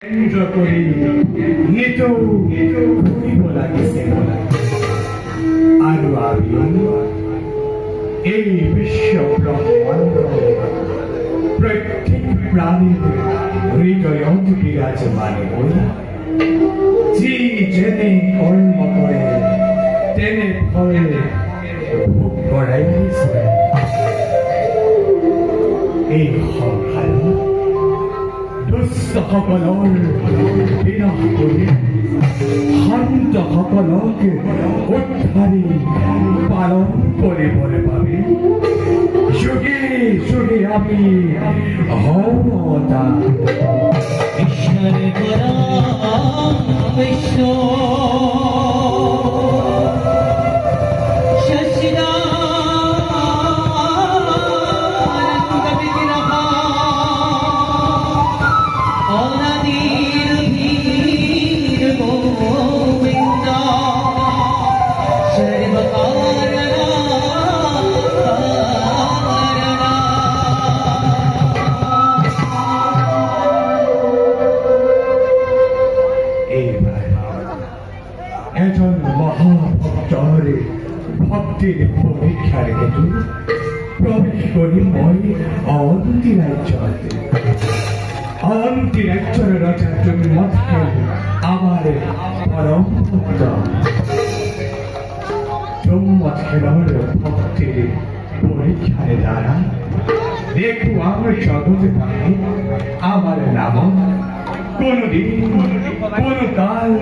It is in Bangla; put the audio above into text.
কেন্দ্র করে নিত ঘুরিব লাগিছে আৰু আমি এই বিশ্ব ব্রহ্মাণ্ড প্রত্যেক প্রাণীর হৃদয়ত বিরাজমানে হই যি যেনে কর্ম করে তেনে ফল ভোগ করাই এই সংসার দুষ্ট সকলৰ বিনাশ কৰি শান্ত সকলক উদ্ধাৰি পালন কৰিবলৈ বাবে যুগে যুগে আমি হতা ঈশ্বর বিশ্ব এজন মহাভক্তৰ ভক্তিৰ পৰীক্ষাৰ হেতু প্ৰৱেশ কৰি মই অন্তি ৰাজ্যৰ ৰজা জগন্নাথে আমাৰ পৰম ভক্ত জগন্নাথৰ ভক্তিৰ পৰীক্ষাৰ দ্বাৰা দেখো আমার জগতে পাই আমার নাম কোনদিন কোন কাল